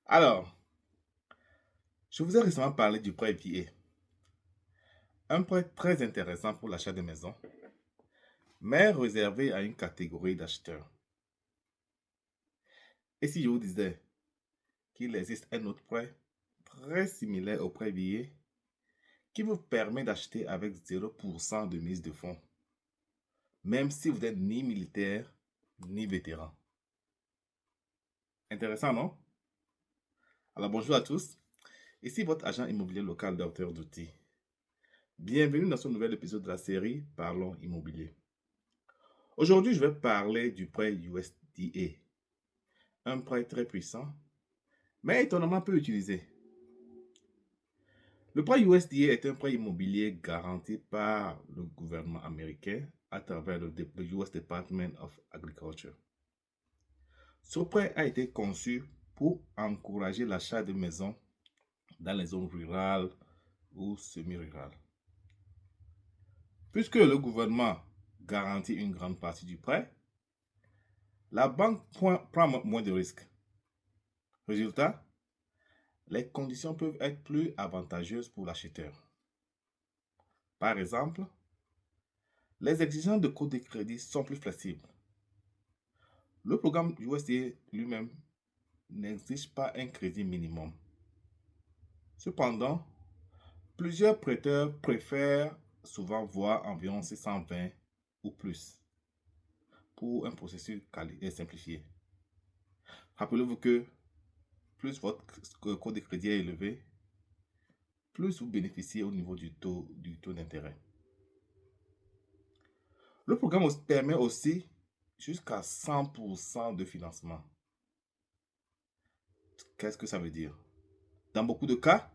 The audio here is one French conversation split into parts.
Alors, je vous ai récemment parlé du prêt IPA, un prêt très intéressant pour l'achat de maison, mais réservé à une catégorie d'acheteurs. Et si je vous disais qu'il existe un autre prêt très similaire au prêt IPA qui vous permet d'acheter avec 0% de mise de fonds, même si vous n'êtes ni militaire ni vétéran. Intéressant, non? Alors bonjour à tous, ici votre agent immobilier local Dr Douty. Bienvenue dans ce nouvel épisode de la série Parlons Immobilier. Aujourd'hui, je vais parler du prêt USDA, un prêt très puissant, mais étonnamment peu utilisé. Le prêt USDA est un prêt immobilier garanti par le gouvernement américain à travers le US Department of Agriculture. Ce prêt a été conçu pour encourager l'achat de maisons dans les zones rurales ou semi-rurales. Puisque le gouvernement garantit une grande partie du prêt, la banque prend moins de risques. Résultat, les conditions peuvent être plus avantageuses pour l'acheteur. Par exemple, les exigences de coût de crédit sont plus flexibles. Le programme USDA lui-même n'exige pas un crédit minimum. Cependant, plusieurs prêteurs préfèrent souvent voir environ 620 ou plus pour un processus simplifié. Rappelez-vous que plus votre coût de crédit est élevé, plus vous bénéficiez au niveau du taux d'intérêt. Le programme permet aussi jusqu'à 100% de financement. Qu'est-ce que ça veut dire? Dans beaucoup de cas,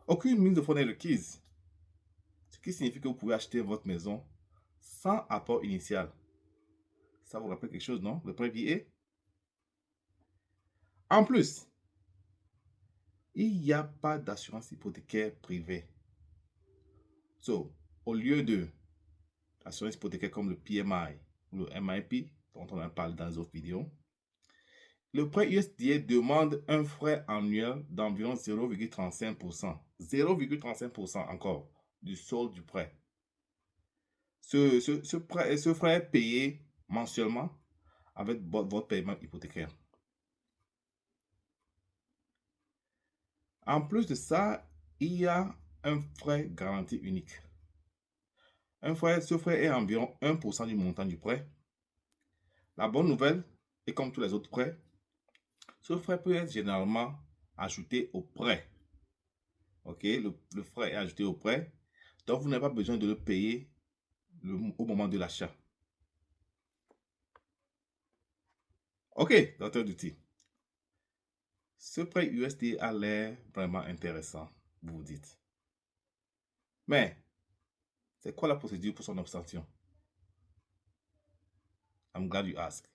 aucune mise de fonds n'est requise, ce qui signifie que vous pouvez acheter votre maison sans apport initial. Ça vous rappelle quelque chose, non? Le prêt VA? En plus, il n'y a pas d'assurance hypothécaire privée. Au lieu de l'assurance hypothécaire comme le PMI ou le MIP, dont on a parlé dans les autres vidéos, le prêt USDA demande un frais annuel d'environ 0,35%. 0,35% encore du solde du prêt. Ce frais est payé mensuellement avec votre paiement hypothécaire. En plus de ça, il y a un frais garanti unique. Ce frais est environ 1% du montant du prêt. La bonne nouvelle, et comme tous les autres prêts, ce frais peut être généralement ajouté au prêt. Ok, le frais est ajouté au prêt, donc vous n'avez pas besoin de le payer au moment de l'achat. Ok, Dr Douty. Ce prêt USD a l'air vraiment intéressant, vous vous dites. Mais, c'est quoi la procédure pour son obtention? I'm glad you asked.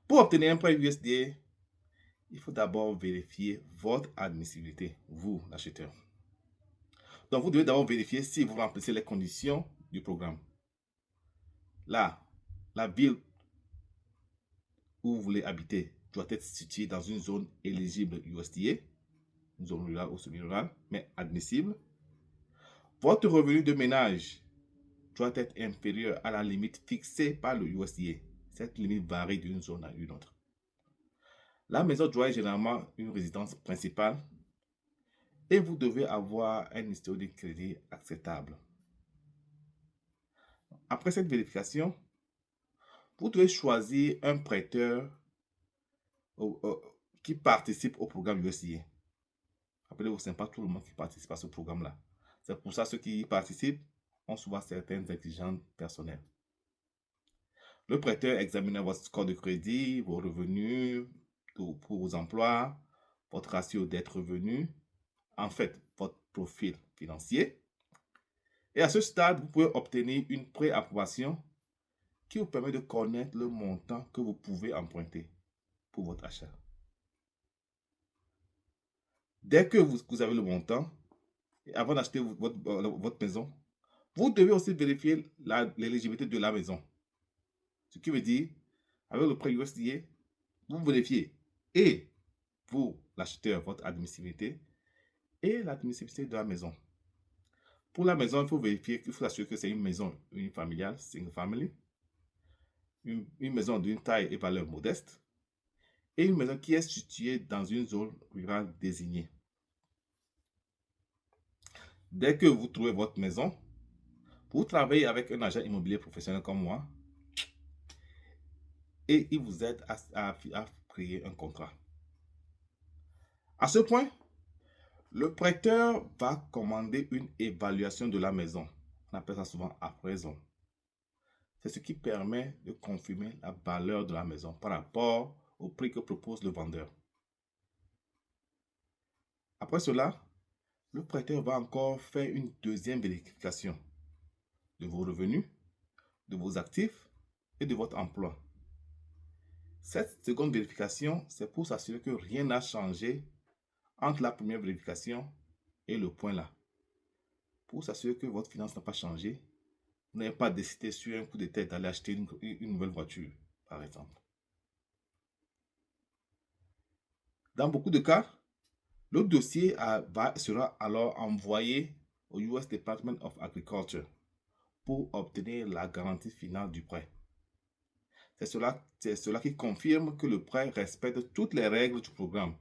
Pour obtenir un prêt USD, il faut d'abord vérifier votre admissibilité, vous, l'acheteur. Donc, vous devez d'abord vérifier si vous remplissez les conditions du programme. Là, la ville où vous voulez habiter doit être située dans une zone éligible USDA, une zone rurale ou semi-rurale, mais admissible. Votre revenu de ménage doit être inférieur à la limite fixée par le USDA. Cette limite varie d'une zone à une autre. La maison doit être généralement une résidence principale et vous devez avoir un historique de crédit acceptable. Après cette vérification, vous devez choisir un prêteur qui participe au programme USDA. Rappelez-vous, ce n'est pas tout le monde qui participe à ce programme-là. C'est pour ça que ceux qui y participent ont souvent certaines exigences personnelles. Le prêteur examine votre score de crédit, vos revenus pour vos emplois, votre ratio dette-revenu, en fait, votre profil financier. Et à ce stade, vous pouvez obtenir une pré-approbation qui vous permet de connaître le montant que vous pouvez emprunter pour votre achat. Dès que vous avez le montant, et avant d'acheter votre maison, vous devez aussi vérifier l'éligibilité de la maison. Ce qui veut dire, avec le prêt USDA, vous vérifiez et vous, l'acheteur, votre admissibilité et l'admissibilité de la maison. Pour la maison, il faut vérifier, il faut assurer que c'est une maison unifamiliale, single family, une maison d'une taille et valeur modeste, et une maison qui est située dans une zone rurale désignée. Dès que vous trouvez votre maison, vous travaillez avec un agent immobilier professionnel comme moi et il vous aide à créer un contrat. À ce point, le prêteur va commander une évaluation de la maison. On appelle ça souvent appraisal. C'est ce qui permet de confirmer la valeur de la maison par rapport au prix que propose le vendeur. Après cela, le prêteur va encore faire une deuxième vérification de vos revenus, de vos actifs et de votre emploi. Cette seconde vérification, c'est pour s'assurer que rien n'a changé entre la première vérification et le point là. Pour s'assurer que votre finance n'a pas changé, vous n'avez pas décidé sur un coup de tête d'aller acheter une nouvelle voiture, par exemple. Dans beaucoup de cas, le dossier sera alors envoyé au US Department of Agriculture pour obtenir la garantie finale du prêt. C'est cela qui confirme que le prêt respecte toutes les règles du programme.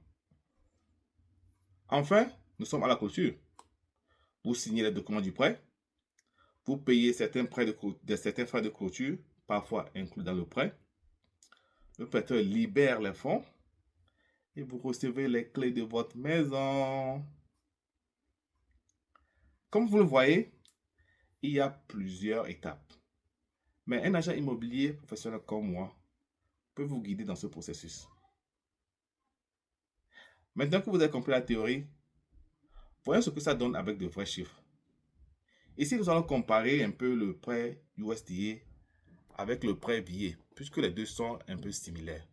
Enfin, nous sommes à la clôture. Vous signez les documents du prêt. Vous payez certains frais de clôture, parfois inclus dans le prêt. Le prêteur libère les fonds et vous recevez les clés de votre maison. Comme vous le voyez, il y a plusieurs étapes. Mais un agent immobilier professionnel comme moi peut vous guider dans ce processus. Maintenant que vous avez compris la théorie, voyons ce que ça donne avec de vrais chiffres. Ici, nous allons comparer un peu le prêt USDA avec le prêt VA, puisque les deux sont un peu similaires.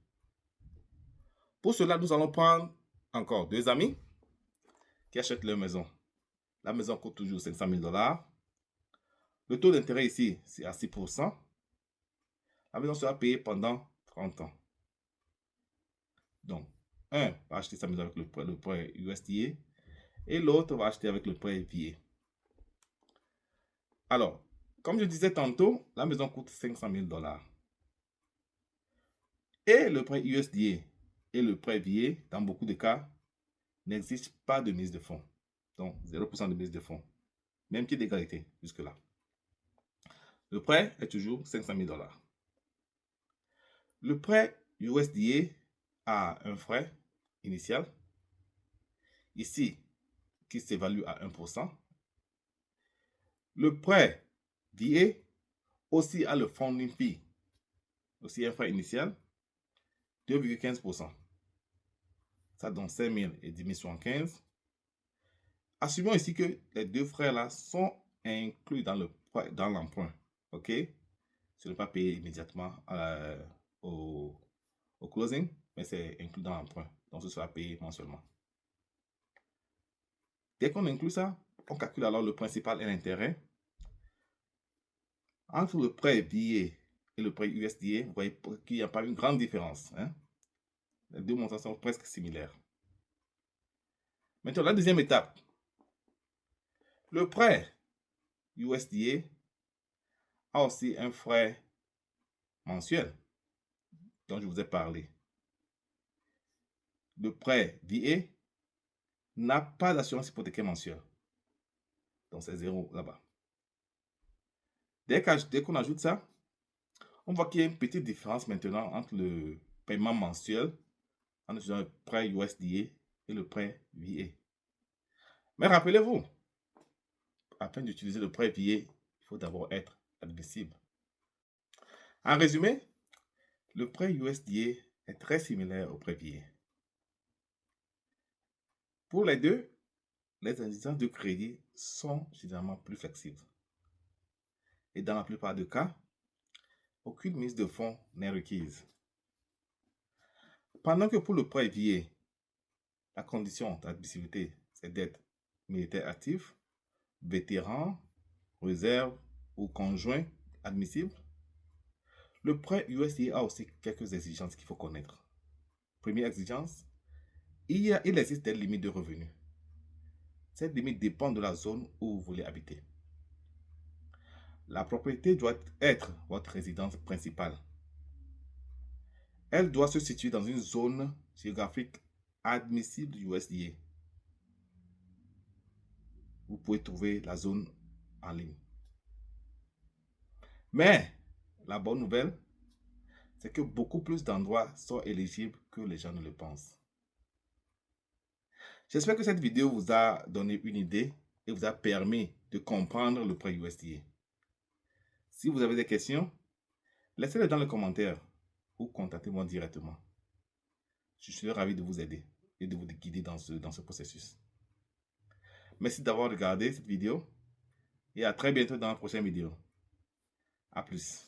Pour cela, nous allons prendre encore deux amis qui achètent leur maison. La maison coûte toujours 500 000 $. Le taux d'intérêt ici, c'est à 6%. La maison sera payée pendant 30 ans. Donc, un va acheter sa maison avec le prêt USDA et l'autre va acheter avec le prêt VA. Alors, comme je disais tantôt, la maison coûte 500 000 $. Et le prêt USDA et le prêt VA, dans beaucoup de cas, n'existe pas de mise de fonds. Donc, 0% de mise de fonds. Même pied d'égalité jusque-là. Le prêt est toujours 500 000 $. Le prêt USDA a un frais initial, ici, qui s'évalue à 1%. Le prêt VA aussi a le funding fee, aussi un frais initial, 2,15%. Ça donne 5 000 et 10 075. Assumons ici que les deux frais-là sont inclus dans l'emprunt. OK? Ce n'est pas payé immédiatement au closing, mais c'est inclus dans l'emprunt. Donc, ce sera payé mensuellement. Dès qu'on inclut ça, on calcule alors le principal et l'intérêt. Entre le prêt VA et le prêt USDA, vous voyez qu'il n'y a pas une grande différence. Hein? Les deux montants sont presque similaires. Maintenant, la deuxième étape. Le prêt USDA a aussi un frais mensuel dont je vous ai parlé. Le prêt VA n'a pas d'assurance hypothécaire mensuelle. Donc, c'est 0 là-bas. Dès qu'on ajoute ça, on voit qu'il y a une petite différence maintenant entre le paiement mensuel en utilisant le prêt USDA et le prêt VA. Mais rappelez-vous, afin d'utiliser le prêt VA, il faut d'abord être admissible. En résumé, le prêt USDA est très similaire au prêt VA. Pour les deux, les exigences de crédit sont généralement plus flexibles. Et dans la plupart des cas, aucune mise de fonds n'est requise. Pendant que pour le prêt VA, la condition d'admissibilité, c'est d'être militaire actif, vétéran, réserve ou conjoint admissible, le prêt USDA a aussi quelques exigences qu'il faut connaître. Première exigence, il existe des limites de revenus. Cette limite dépend de la zone où vous voulez habiter. La propriété doit être votre résidence principale. Elle doit se situer dans une zone géographique admissible USDA. Vous pouvez trouver la zone en ligne. Mais la bonne nouvelle, c'est que beaucoup plus d'endroits sont éligibles que les gens ne le pensent. J'espère que cette vidéo vous a donné une idée et vous a permis de comprendre le prêt USDA. Si vous avez des questions, laissez-les dans les commentaires ou contactez-moi directement. Je serai ravi de vous aider et de vous guider dans ce processus. Merci d'avoir regardé cette vidéo et à très bientôt dans la prochaine vidéo. À plus.